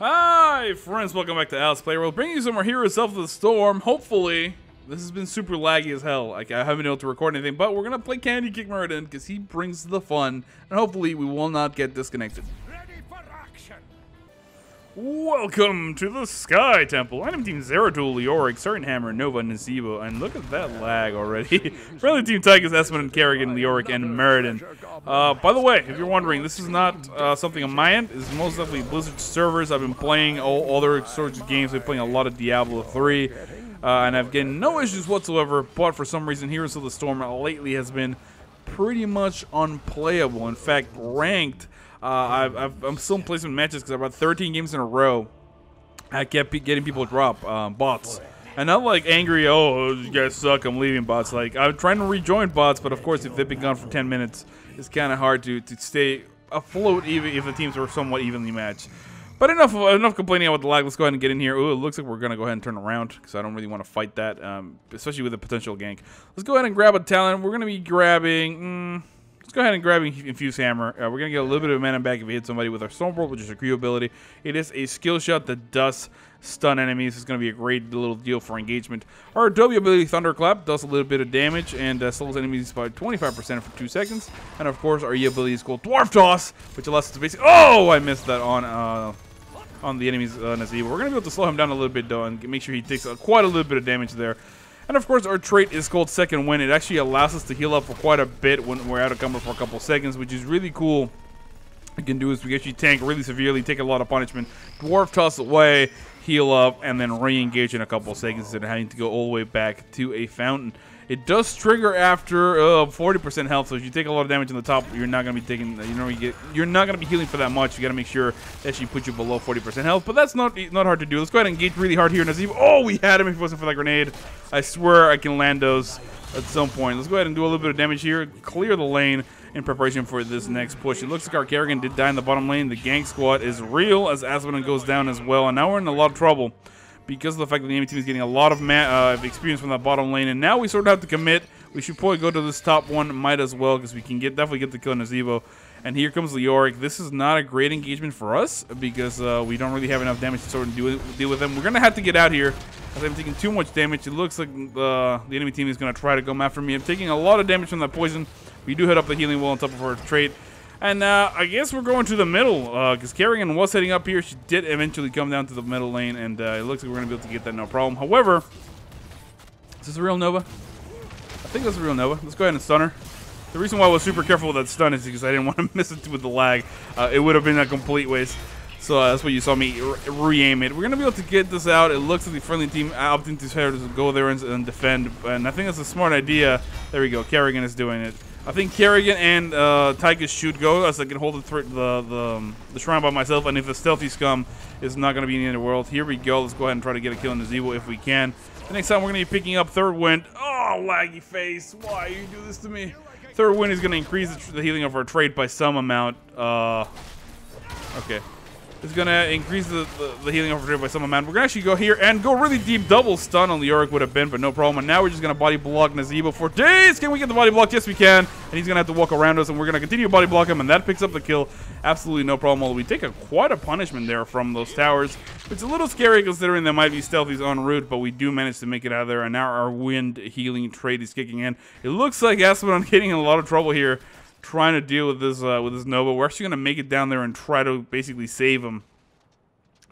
Hi friends, welcome back to Alice Playworld, bringing you some more Heroes of the Storm. Hopefully, this has been super laggy as hell. Like, I haven't been able to record anything, but we're gonna play Candy Kick Muradin because he brings the fun, and hopefully we will not get disconnected. Ready for action. Welcome to the Sky Temple. Enemy Team Zeratul, Leoric, Hammer, Nova, Nazeebo, and look at that lag already. Friendly Team Tychus, Esmond, Kerrigan, Leoric, and Muradin. By the way, if you're wondering, this is not something on my end. This is most definitely Blizzard servers. I've been playing all other sorts of games. I've been playing a lot of Diablo 3, and I've gotten no issues whatsoever, but for some reason, Heroes of the Storm lately has been pretty much unplayable. In fact, ranked. I'm still in placement matches because about 13 games in a row, I kept getting people to drop bots. And not like angry, oh, you guys suck, I'm leaving bots. Like, I'm trying to rejoin bots, but of course, if they've been gone for 10 minutes, it's kind of hard to stay afloat even if the teams are somewhat evenly matched. But enough complaining about the lag. Let's go ahead and get in here. Ooh, it looks like we're going to go ahead and turn around because I don't really want to fight that, especially with a potential gank. Let's go ahead and grab a talent. We're going to be grabbing... Let's go ahead and grab Infuse Hammer. We're going to get a little bit of mana back if we hit somebody with our Stormbolt, which is a Creo ability. It is a skill shot that does stun enemies. It's going to be a great little deal for engagement. Our Adobe ability, Thunderclap, does a little bit of damage and slows enemies by 25% for 2 seconds. And of course, our E ability is called Dwarf Toss, which allows us to basically... Oh, I missed that on the enemy's Nazeebo. We're going to be able to slow him down a little bit, though, and make sure he takes quite a little bit of damage there. And of course, our trait is called Second Wind. It actually allows us to heal up for quite a bit when we're out of cover for a couple seconds, which is really cool. What we can do is we actually tank really severely, take a lot of punishment, Dwarf Toss away, heal up, and then re-engage in a couple seconds instead of having to go all the way back to a fountain. It does trigger after 40% health, so if you take a lot of damage on the top, you're not going to be taking, you're not going to be healing for that much. You got to make sure that actually put you below 40% health, but that's not hard to do. Let's go ahead and engage really hard here. Nazeebo. Oh, we had him if it wasn't for that grenade. I swear I can land those at some point. Let's go ahead and do a little bit of damage here, clear the lane in preparation for this next push. It looks like our Kerrigan did die in the bottom lane. The gank squad is real as Asmodon goes down as well, and now we're in a lot of trouble because of the fact that the enemy team is getting a lot of experience from that bottom lane, and now we sort of have to commit. We should probably go to this top one, might as well, because we can definitely get the kill on Nazeebo. And here comes Leoric. This is not a great engagement for us because we don't really have enough damage to sort of deal with them. We're going to have to get out here as I'm taking too much damage. It looks like the enemy team is going to try to come after me. I'm taking a lot of damage from that poison. We do hit up the healing wall on top of our trait. And I guess we're going to the middle because Kerrigan was heading up here. She did eventually come down to the middle lane, and it looks like we're going to be able to get that no problem. However, is this a real Nova? I think that's a real Nova. Let's go ahead and stun her. The reason why I was super careful with that stun is because I didn't want to miss it with the lag. It would have been a complete waste. So that's what you saw me re-aim it. We're going to be able to get this out. It looks like the friendly team opting to go there and defend. And I think that's a smart idea. There we go. Kerrigan is doing it. I think Kerrigan and Tychus should go, as I can hold the shrine by myself. And if the stealthy scum is not going to be in the end of the world, here we go. Let's go ahead and try to get a kill on Nazeebo if we can. The next time we're going to be picking up Third Wind. Oh, laggy face. Why you do this to me? Third Wind is going to increase the healing of our trait by some amount. Okay. It's going to increase the healing of our trait by some amount. We're going to actually go here and go really deep. Double stun on Leoric would have been, but no problem. And now we're just going to body block Nazeebo for days. Can we get the body block? Yes, we can. And he's going to have to walk around us, and we're going to continue to body block him, and that picks up the kill. Absolutely no problem. Although we take quite a punishment there from those towers. It's a little scary considering there might be stealthies en route, but we do manage to make it out of there, and now our wind healing trait is kicking in. It looks like Asmodon getting in a lot of trouble here trying to deal with this Nova. We're actually going to make it down there and try to basically save him.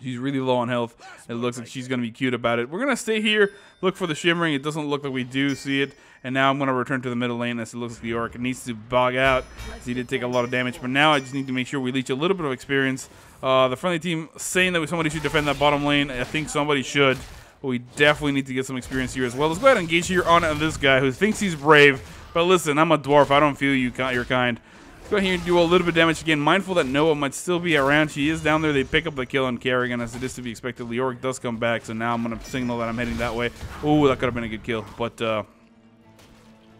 She's really low on health. It looks like she's going to be cute about it. We're going to stay here, look for the shimmering. It doesn't look like we do see it. And now I'm going to return to the middle lane as it looks like the Orc needs to bog out. He did take a lot of damage, but now I just need to make sure we leech a little bit of experience. The friendly team saying that somebody should defend that bottom lane. I think somebody should. But we definitely need to get some experience here as well. Let's go ahead and engage here on this guy who thinks he's brave. But listen, I'm a dwarf. I don't feel your kind. Let's go here and do a little bit of damage again. Mindful that Noah might still be around. She is down there. They pick up the kill on Kerrigan as it is to be expected. Leoric does come back, so now I'm going to signal that I'm heading that way. Oh, that could have been a good kill, but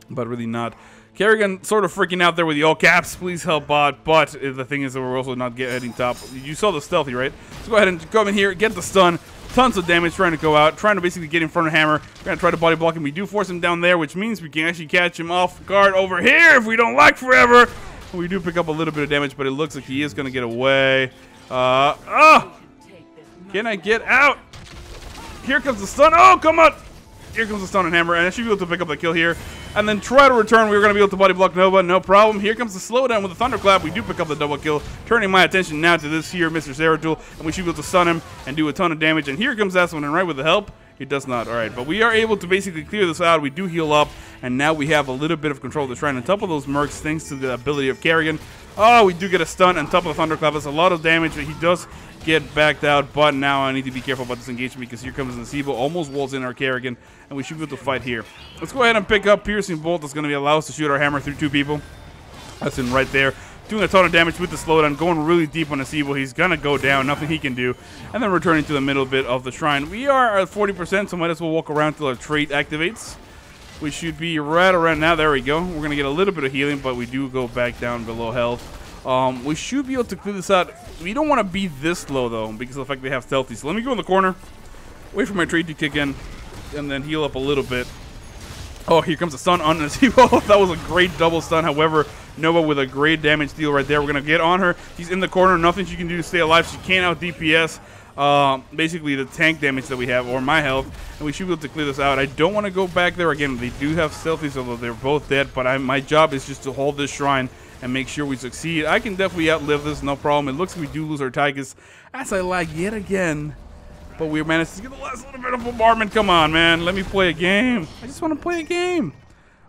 really not. Kerrigan sort of freaking out there with the all caps. Please help bot. But the thing is that we're also not heading top. You saw the stealthy, right? Let's go ahead and come in here, get the stun. Tons of damage trying to go out, trying to basically get in front of Hammer. We're going to try to body block him. We do force him down there, which means we can actually catch him off guard over here if we don't like forever. We do pick up a little bit of damage, but it looks like he is going to get away. Can I get out? Here comes the stun. Oh, come on. Here comes the stun and hammer, and I should be able to pick up the kill here. And then try to return. We're going to be able to body block Nova. No problem. Here comes the slowdown with the thunderclap. We do pick up the double kill. Turning my attention now to this here, Mr. Zeratul. And we should be able to stun him and do a ton of damage. And here comes Aswin, and right with the help. He does not. All right, but we are able to basically clear this out. We do heal up, and now we have a little bit of control of the shrine on top of those mercs thanks to the ability of Kerrigan. Oh, we do get a stun on top of the thunderclap. That's a lot of damage, but he does get backed out. But now I need to be careful about this engagement because here comes Nasibo, almost walls in our Kerrigan, and we should be able to fight here. Let's go ahead and pick up Piercing Bolt. That's going to allow us to shoot our hammer through 2 people. That's in right there. Doing a ton of damage with the slowdown, going really deep on Nasibo. He's going to go down, nothing he can do. And then returning to the middle bit of the shrine. We are at 40%, so might as well walk around till our trait activates. We should be right around now. There we go. We're going to get a little bit of healing, but we do go back down below health. We should be able to clear this out. We don't want to be this low, though, because of the fact they have stealthy. So let me go in the corner, wait for my trait to kick in, and then heal up a little bit. Oh, here comes the stun on Nasibo. That was a great double stun. However, Nova with a great damage deal right there. We're going to get on her. She's in the corner. Nothing she can do to stay alive. She can't out DPS. Basically the tank damage that we have, or my health, and we should be able to clear this out. I don't want to go back there again. They do have stealthies, although they're both dead, but my job is just to hold this shrine and make sure we succeed. I can definitely outlive this, no problem. It looks like we do lose our Tigers, as I lag yet again, but we managed to get the last little bit of bombardment. Come on, man, let me play a game. I just want to play a game.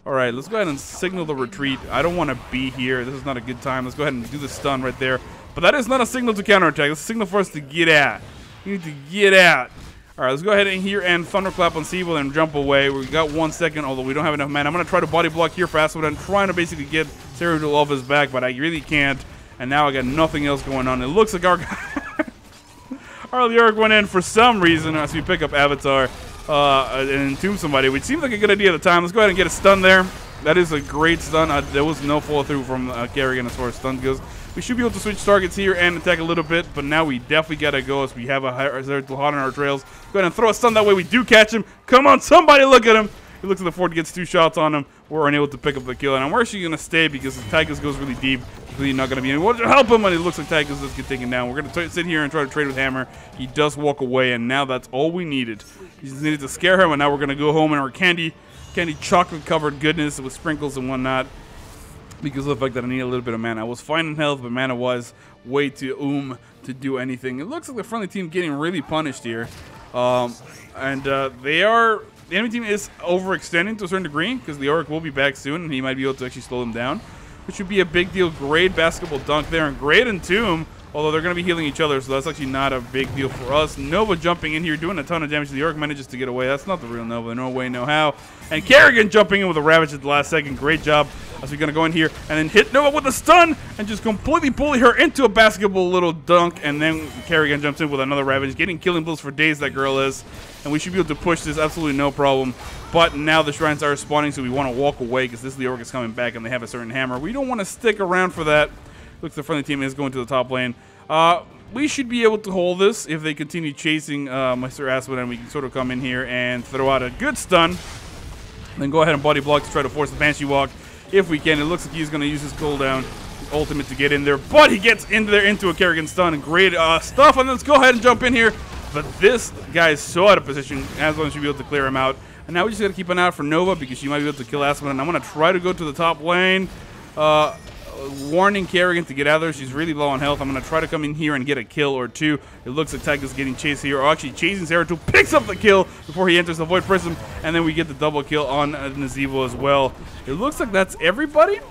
Alright, let's go ahead and signal the retreat. I don't want to be here. This is not a good time. Let's go ahead and do the stun right there. But that is not a signal to counterattack. It's a signal for us to get out. You need to get out. Alright, let's go ahead in here and thunderclap on Siebel and jump away. We got 1 second, although we don't have enough mana. I'm going to try to body block here fast, but I'm trying to basically get Ceratul off his back, but I really can't. And now I got nothing else going on. It looks like our Leoric went in for some reason as we pick up Avatar and entomb somebody, which seemed like a good idea at the time. Let's go ahead and get a stun there. That is a great stun. There was no follow through from Kerrigan as far as stun goes. We should be able to switch targets here and attack a little bit, but now we definitely got to go as we have a Zeratul hot on our trails. Go ahead and throw a stun that way. We do catch him. Come on, somebody look at him. He looks like the fort gits 2 shots on him. We're unable to pick up the kill, and I'm actually going to stay because the Tychus goes really deep. He's really not going to be able to help him, and it looks like Tychus does get taken down. We're going to sit here and try to trade with Hammer. He does walk away, and now that's all we needed. We just needed to scare him, and now we're going to go home in our candy chocolate-covered goodness with sprinkles and whatnot. Because of the fact that I need a little bit of mana. I was fine in health, but mana was way too to do anything. It looks like the friendly team getting really punished here. The enemy team is overextending to a certain degree because Leoric will be back soon and he might be able to actually slow them down, which would be a big deal. Great basketball dunk there and great entomb, although they're going to be healing each other, so that's actually not a big deal for us. Nova jumping in here, doing a ton of damage. Leoric manages to get away. That's not the real Nova. No way, no how. And Kerrigan jumping in with a Ravage at the last second. Great job. As we're going to go in here and then hit Nova with a stun and just completely bully her into a basketball little dunk. And then Kerrigan jumps in with another Ravage, getting killing blows for days, that girl is. And we should be able to push this absolutely no problem. But now the shrines are spawning, so we want to walk away because this Leoric is coming back and they have a certain hammer. We don't want to stick around for that. Looks like the friendly team is going to the top lane. We should be able to hold this if they continue chasing Mr. Aswin, and we can sort of come in here and throw out a good stun. Then go ahead and body block to try to force the Banshee Walk if we can. It looks like he's going to use his cooldown, his ultimate, to get in there, but he gets into there into a Kerrigan stun. Great stuff, and let's go ahead and jump in here. But this guy is so out of position. Aswin should be able to clear him out. And now we just got to keep an eye out for Nova because she might be able to kill Aswin. And I'm going to try to go to the top lane. Warning Kerrigan to get out of there. She's really low on health. I'm going to try to come in here and get a kill or two. It looks like Tychus is getting chased here, or actually chasing Zeratul, picks up the kill before he enters the Void Prism, and then we get the double kill on Nazeebo as well. It looks like that's everybody.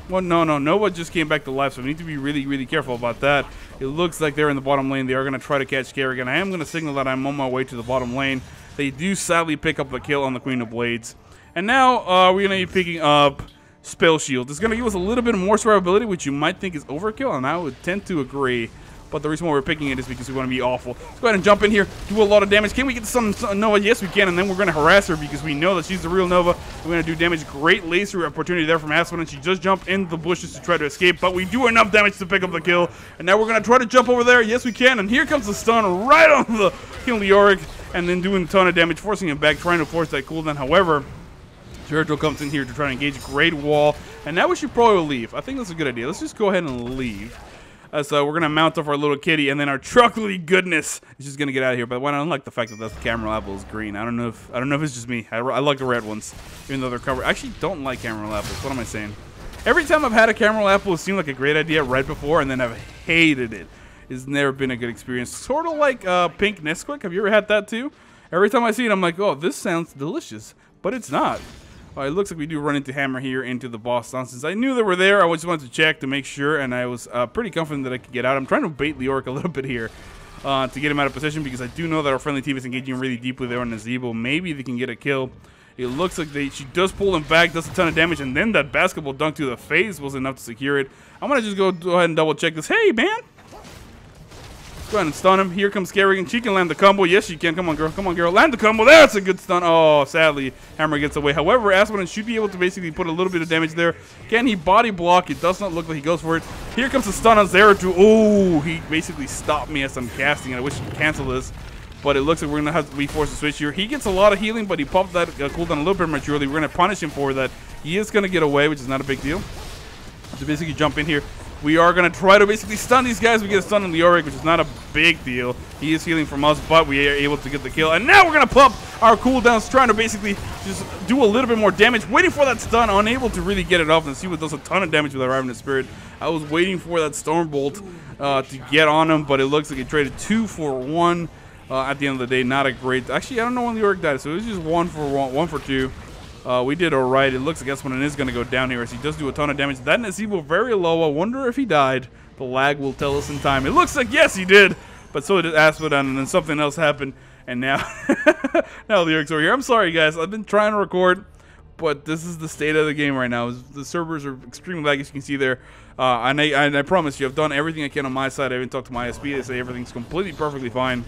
Well, no, Nova just came back to life, so we need to be really, really careful about that. It looks like they're in the bottom lane. They are going to try to catch Kerrigan. I am going to signal that I'm on my way to the bottom lane. They do sadly pick up the kill on the Queen of Blades. And now we're going to be picking up Spell Shield. It's going to give us a little bit more survivability, which you might think is overkill, and I would tend to agree. But the reason why we're picking it is because we want to be awful. Let's go ahead and jump in here, do a lot of damage. Can we get some Nova? Yes, we can, and then we're going to harass her because we know that she's the real Nova. We're going to do damage. Great laser opportunity there from Aspen, and she just jumped in the bushes to try to escape, but we do enough damage to pick up the kill. And now we're going to try to jump over there. Yes, we can, and here comes the stun right on the King Leoric, and then doing a ton of damage, forcing him back, trying to force that cooldown. However, Zeratul comes in here to try to engage. Great wall, and now we should probably leave. I think that's a good idea. Let's just go ahead and leave. So we're gonna mount off our little kitty, and then our chocolatey goodness is just gonna get out of here. But I don't like the fact that the camera apple is green. I don't know if it's just me. I like the red ones, even though they're covered. I actually don't like caramel apples. What am I saying? Every time I've had a caramel apple, it seemed like a great idea right before, and then I've hated it. It's never been a good experience. Sort of like pink Nesquik. Have you ever had that too? Every time I see it, I'm like, oh, this sounds delicious, but it's not. It looks like we do run into Hammer here into the boss nonsense. I knew they were there. I just wanted to check to make sure, and I was pretty confident that I could get out. I'm trying to bait Leoric a little bit here to get him out of position because I do know that our friendly team is engaging really deeply there on the Zebo. Maybe they can get a kill. It looks like she does pull him back, does a ton of damage, and then that basketball dunk to the face was enough to secure it. I'm going to just go ahead and double check this. Hey, man! Go ahead and stun him. Here comes Kerrigan. She can land the combo. Yes, she can. Come on, girl. Come on, girl. Land the combo. That's a good stun. Oh, sadly, Hammer gets away. However, Aspen should be able to basically put a little bit of damage there. Can he body block? It does not look like he goes for it. Here comes the stun on Zeratul. Oh, he basically stopped me as I'm casting. I wish he could cancel this. But it looks like we're going to have to be forced to switch here. He gets a lot of healing, but he popped that cooldown a little bit prematurely. We're going to punish him for that. He is going to get away, which is not a big deal. To basically jump in here. We are going to try to basically stun these guys. We get a stun on Leoric, which is not a big deal. He is healing from us, but we are able to get the kill. And now we're going to pop our cooldowns, trying to basically just do a little bit more damage. Waiting for that stun, unable to really get it off. And see what does a ton of damage with our Ravenous Spirit. I was waiting for that Stormbolt to get on him, but it looks like it traded 2 for 1. At the end of the day, not a great... Actually, I don't know when Leoric died, so it was just 1 for 2. We did alright. It looks like Espeon is going to go down here as he does do a ton of damage. That Nesebo very low. I wonder if he died. The lag will tell us in time. It looks like yes, he did. But so did Espeon, and then something else happened. And now, now Leoric's over here. I'm sorry, guys. I've been trying to record, but this is the state of the game right now. The servers are extremely laggy, as you can see there. And I promise you, I've done everything I can on my side. I even talked to my ISP. They say everything's completely perfectly fine.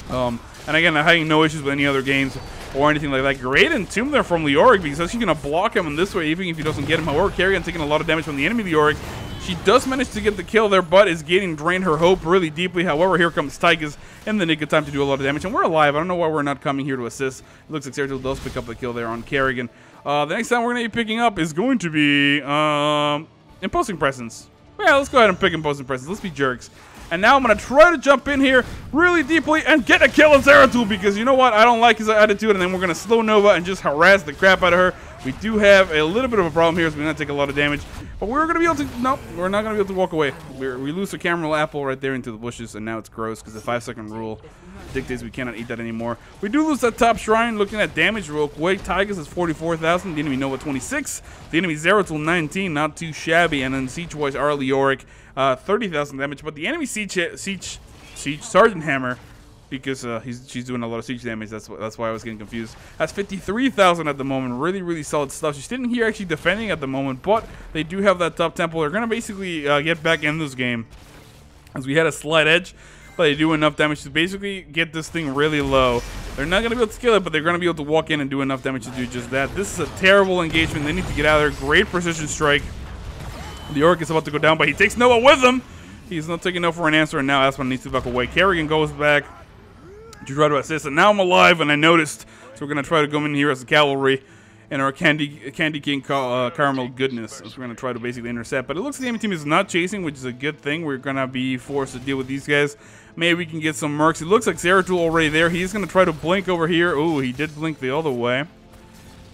And again, I'm having no issues with any other games or anything like that. Great entomb there from Leoric because she's going to block him in this way even if he doesn't get him. However, Kerrigan taking a lot of damage from the enemy Leoric. She does manage to get the kill there, but is getting drained her hope really deeply. However, here comes Tychus in the nick of time to do a lot of damage. And we're alive. I don't know why we're not coming here to assist. It looks like Zeratul does pick up the kill there on Kerrigan. The next time we're going to be picking up is going to be Imposing Presence. Yeah, let's go ahead and pick Imposing Presence. Let's be jerks. And now I'm going to try to jump in here really deeply and get a kill on Zeratul because you know what? I don't like his attitude, and then we're going to slow Nova and just harass the crap out of her. We do have a little bit of a problem here, so we're going to take a lot of damage. But we're going to be able to... No, we're not going to be able to walk away. We lose a caramel apple right there into the bushes, and now it's gross because the 5-second rule dictates we cannot eat that anymore. We do lose that top shrine. Looking at damage real quick, Tychus is 44,000. The enemy Nova 26. The enemy Zeratul 19. Not too shabby. And then siege-wise, our Leoric 30,000 damage. But the enemy siege Sergeant Hammer, because she's doing a lot of siege damage. That's why I was getting confused. That's 53,000 at the moment. Really, really solid stuff. She's sitting here actually defending at the moment, but they do have that top temple. They're gonna basically get back in this game, as we had a slight edge. But they do enough damage to basically get this thing really low. They're not going to be able to kill it, but they're going to be able to walk in and do enough damage to do just that. This is a terrible engagement. They need to get out of there. Great precision strike. The Orc is about to go down, but he takes Noah with him. He's not taking no for an answer, and now Aspen needs to back away. Kerrigan goes back to try to assist, and now I'm alive, and I noticed. So we're going to try to go in here as a cavalry and our Candy King Caramel goodness. So we're going to try to basically intercept. But it looks like the enemy team is not chasing, which is a good thing. We're going to be forced to deal with these guys. Maybe we can get some mercs. It looks like Zeratul already there. He's going to try to blink over here. Oh, he did blink the other way.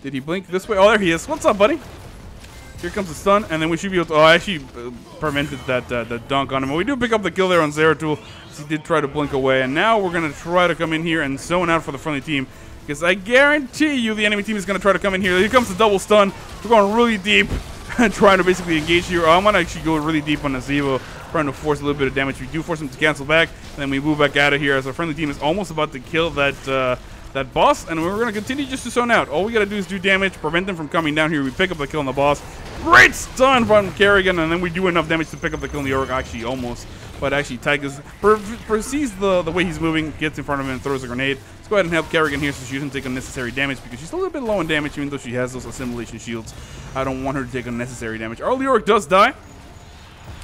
Did he blink this way? Oh, there he is. What's up, buddy? Here comes the stun, and then we should be able to... Oh, I actually prevented that dunk on him. But we do pick up the kill there on Zeratul. He did try to blink away. And now we're going to try to come in here and zone out for the friendly team. Because I guarantee you the enemy team is going to try to come in here. Here comes the double stun. We're going really deep and trying to basically engage here. I'm going to actually go really deep on the Zevo, trying to force a little bit of damage. We do force him to cancel back, and then we move back out of here as our friendly team is almost about to kill that boss, and we're going to continue just to zone out. All we got to do is do damage, prevent them from coming down here. We pick up the kill on the boss. Great stun from Kerrigan, and then we do enough damage to pick up the kill on the Orc. Actually, almost. But actually, Tychus perceives the way he's moving, gets in front of him, and throws a grenade. Let's go ahead and help Kerrigan here so she doesn't take unnecessary damage, because she's a little bit low in damage, even though she has those assimilation shields. I don't want her to take unnecessary damage. Our Leoric does die.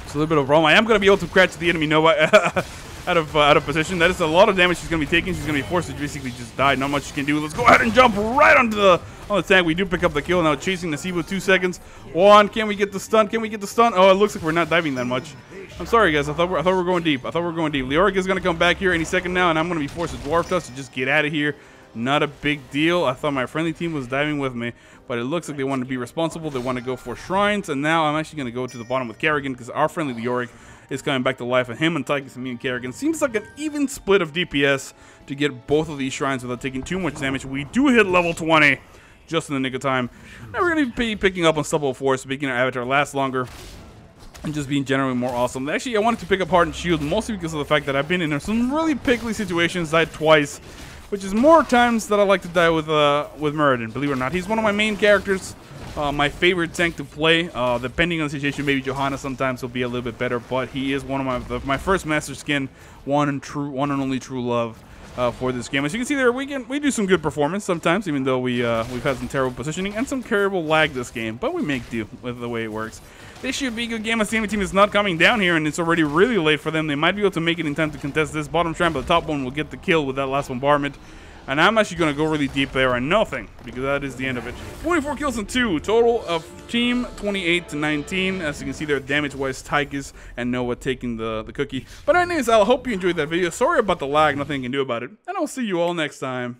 It's a little bit of a problem. I am going to be able to catch the enemy Nova. out of position. That is a lot of damage she's going to be taking. She's going to be forced to basically just die. Not much she can do. Let's go ahead and jump right onto the tank. We do pick up the kill. Now chasing Nasibu 2 seconds. 1. Can we get the stun? Can we get the stun? Oh, it looks like we're not diving that much. I'm sorry, guys. I thought we were going deep. Leoric is going to come back here any second now, and I'm going to be forced to dwarf dust to just get out of here. Not a big deal. I thought my friendly team was diving with me, but it looks like they want to be responsible. They want to go for shrines, and now I'm actually going to go to the bottom with Kerrigan because our friendly Leoric is coming back to life, and him and Tychus and me and Kerrigan seems like an even split of DPS to get both of these shrines without taking too much damage. We do hit level 20 just in the nick of time. Now we're going to be picking up on Stubble Force, making our avatar last longer, and just being generally more awesome. Actually, I wanted to pick up Hardened Shield mostly because of the fact that I've been in some really pickly situations, died twice, which is more times that I like to die with Muradin. Believe it or not, he's one of my main characters. My favorite tank to play. Depending on the situation, maybe Johanna sometimes will be a little bit better, but he is one of my first master skin, one and only true love for this game. As you can see there, we do some good performance sometimes, even though we've had some terrible positioning and some terrible lag this game, but we make do with the way it works. This should be a good game. The enemy team is not coming down here, and it's already really late for them. They might be able to make it in time to contest this bottom shrine, but the top one will get the kill with that last bombardment. And I'm actually going to go really deep there and nothing, because that is the end of it. 24 kills and 2. Total of team 28 to 19. As you can see there, damage-wise, Tychus and Noah taking the cookie. But anyways, I hope you enjoyed that video. Sorry about the lag. Nothing you can do about it. And I'll see you all next time.